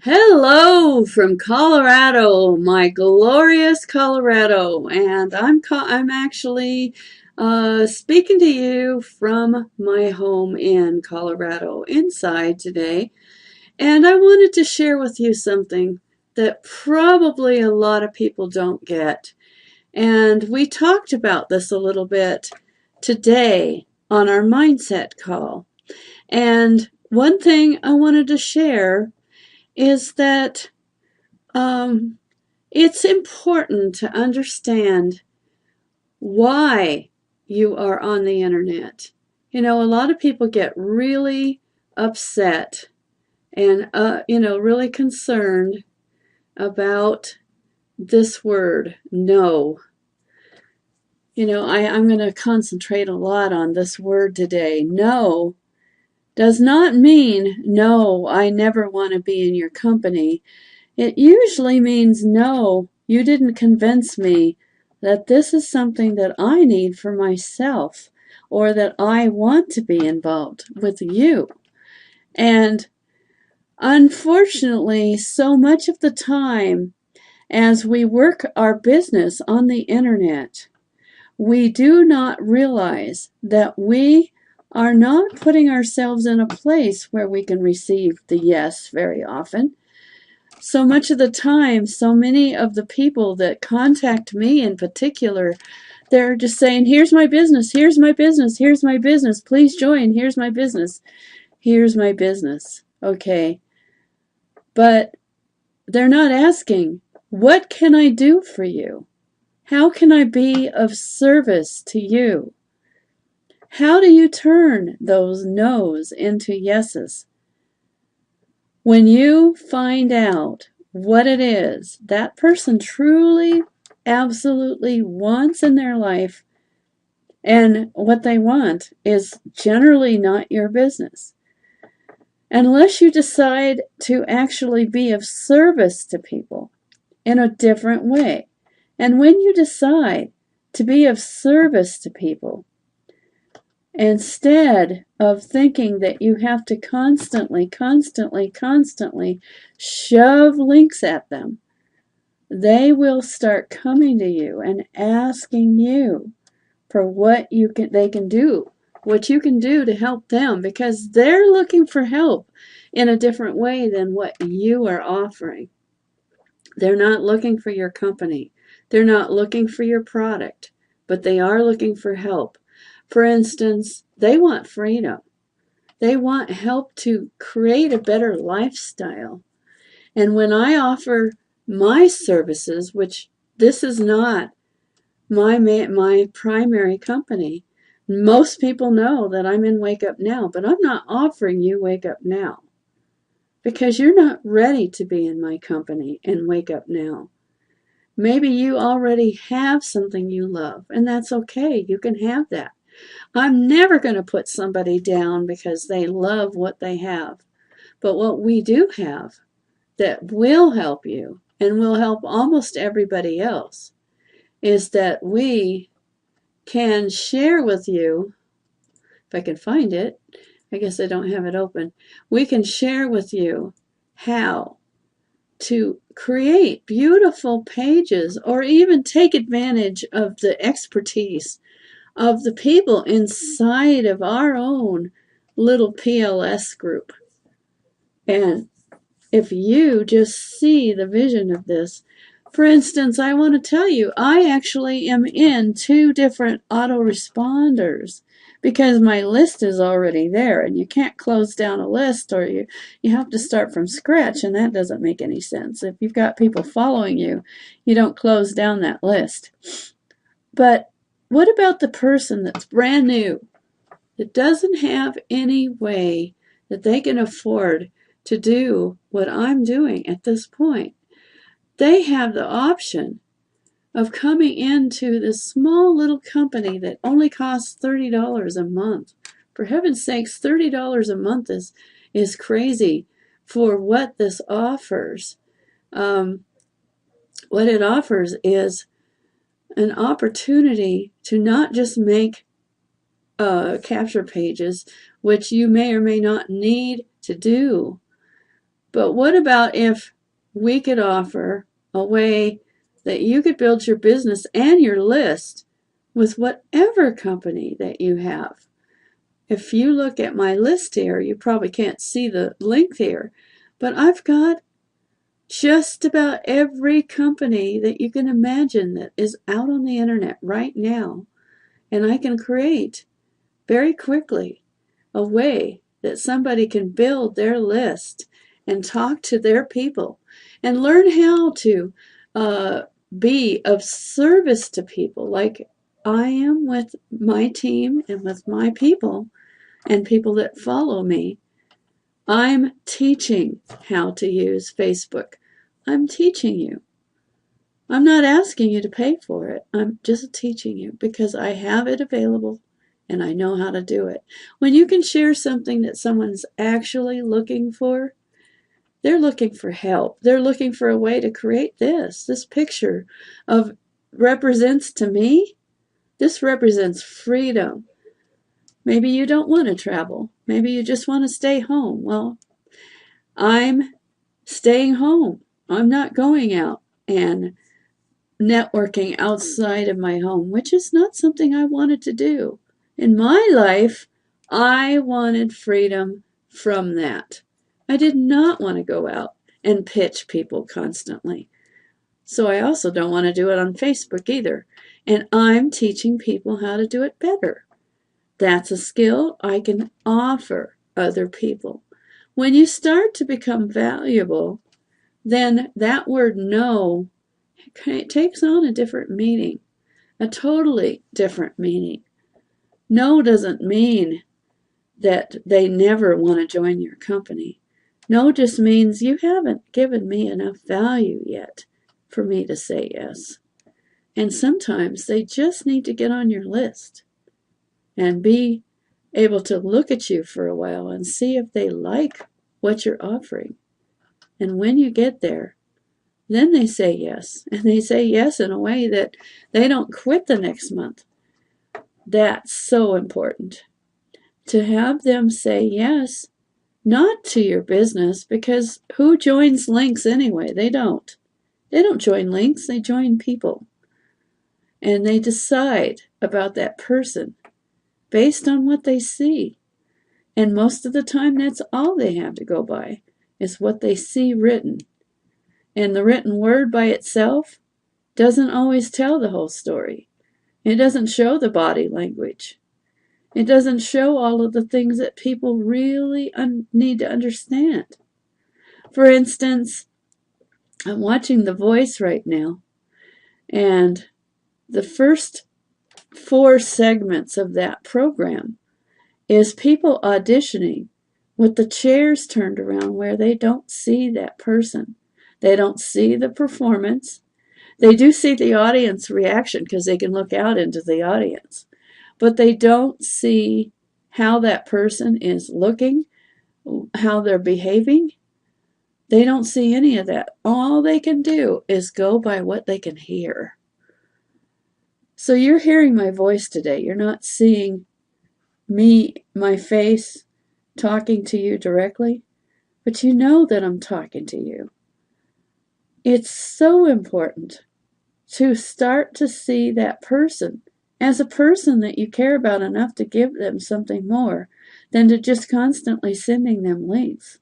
Hello from Colorado, my glorious Colorado, and I'm actually speaking to you from my home in Colorado inside today, and I wanted to share with you something that probably a lot of people don't get. And we talked about this a little bit today on our mindset call. And one thing I wanted to share is that it's important to understand why you are on the internet. You know, a lot of people get really upset and, really concerned about this word, no. I'm going to concentrate a lot on this word today. No does not mean, no, I never want to be in your company. It usually means, no, you didn't convince me that this is something that I need for myself or that I want to be involved with you. And unfortunately, so much of the time as we work our business on the internet, we do not realize that we are not putting ourselves in a place where we can receive the yes very often. So much of the time, so many of the people that contact me in particular, they're just saying, here's my business, here's my business, here's my business, please join, here's my business, here's my business. Okay. But they're not asking, what can I do for you? How can I be of service to you? How do you turn those no's into yeses? When you find out what it is that person truly, absolutely wants in their life, and what they want is generally not your business. Unless you decide to actually be of service to people in a different way. And when you decide to be of service to people, instead of thinking that you have to constantly shove links at them, they will start coming to you and asking you for what they can do, what you can do to help them, because they're looking for help in a different way than what you are offering. They're not looking for your company. They're not looking for your product, but they are looking for help. For instance, they want freedom. They want help to create a better lifestyle. And when I offer my services, which this is not my primary company, most people know that I'm in Wake Up Now, but I'm not offering you Wake Up Now because you're not ready to be in my company and Wake Up Now. Maybe you already have something you love, and that's okay. You can have that. I'm never going to put somebody down because they love what they have. But what we do have that will help you and will help almost everybody else is that we can share with you, if I can find it, I guess I don't have it open, we can share with you how to create beautiful pages or even take advantage of the expertise of the people inside of our own little PLS group. And if you just see the vision of this, for instance, I want to tell you, I actually am in 2 different autoresponders because my list is already there, and you can't close down a list, or you have to start from scratch, and that doesn't make any sense. If you've got people following you, you don't close down that list. But what about the person that's brand new, that doesn't have any way that they can afford to do what I'm doing at this point? They have the option of coming into this small little company that only costs $30 a month. For heaven's sakes, $30 a month is crazy for what this offers. What it offers is an opportunity to not just make capture pages, which you may or may not need to do, But what about if we could offer a way that you could build your business and your list with whatever company that you have? If you look at my list here, you probably can't see the link here, but I've got just about every company that you can imagine that is out on the internet right now. And I can create very quickly a way that somebody can build their list and talk to their people and learn how to be of service to people like I am with my team and with my people and people that follow me. I'm teaching how to use Facebook. I'm teaching you. I'm not asking you to pay for it. I'm just teaching you because I have it available and I know how to do it. When you can share something that someone's actually looking for, they're looking for help. They're looking for a way to create this. This picture of represents to me, this represents freedom. Maybe you don't want to travel. Maybe you just want to stay home. Well, I'm staying home. I'm not going out and networking outside of my home, which is not something I wanted to do. In my life, I wanted freedom from that. I did not want to go out and pitch people constantly. So I also don't want to do it on Facebook either. And I'm teaching people how to do it better. That's a skill I can offer other people. When you start to become valuable, then that word no takes on a different meaning, a totally different meaning. No doesn't mean that they never want to join your company. No just means you haven't given me enough value yet for me to say yes. And sometimes they just need to get on your list and be able to look at you for a while and see if they like what you're offering. And when you get there, then they say yes. And they say yes in a way that they don't quit the next month. That's so important. To have them say yes, not to your business, because who joins links anyway? They don't. They don't join links, they join people. And they decide about that person based on what they see. And most of the time, that's all they have to go by, is what they see written. And the written word by itself doesn't always tell the whole story. It doesn't show the body language. It doesn't show all of the things that people really need to understand. For instance, I'm watching The Voice right now, and the first 4 segments of that program is people auditioning with the chairs turned around where they don't see that person. They don't see the performance. They do see the audience reaction because they can look out into the audience. But they don't see how that person is looking, how they're behaving. They don't see any of that. All they can do is go by what they can hear. So you're hearing my voice today. You're not seeing me, my face, talking to you directly, but you know that I'm talking to you. It's so important to start to see that person as a person that you care about enough to give them something more than to just constantly sending them links.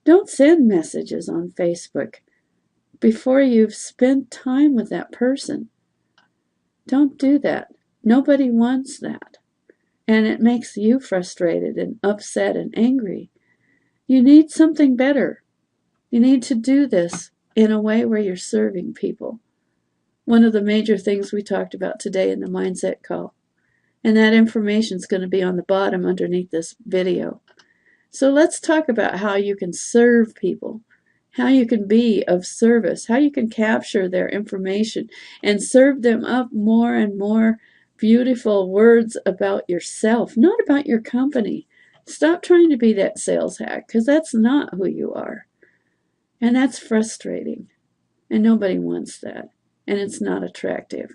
Don't send messages on Facebook before you've spent time with that person. Don't do that. Nobody wants that. And it makes you frustrated and upset and angry. You need something better. You need to do this in a way where you're serving people. One of the major things we talked about today in the mindset call. And that information is going to be on the bottom underneath this video. So let's talk about how you can serve people, how you can be of service, how you can capture their information and serve them up more and more beautiful words about yourself, not about your company. Stop trying to be that sales hack, because that's not who you are. And that's frustrating. And nobody wants that. And it's not attractive.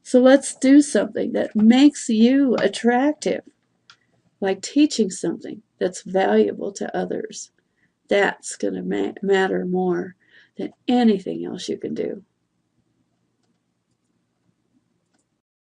So let's do something that makes you attractive, like teaching something that's valuable to others. That's going to matter more than anything else you can do.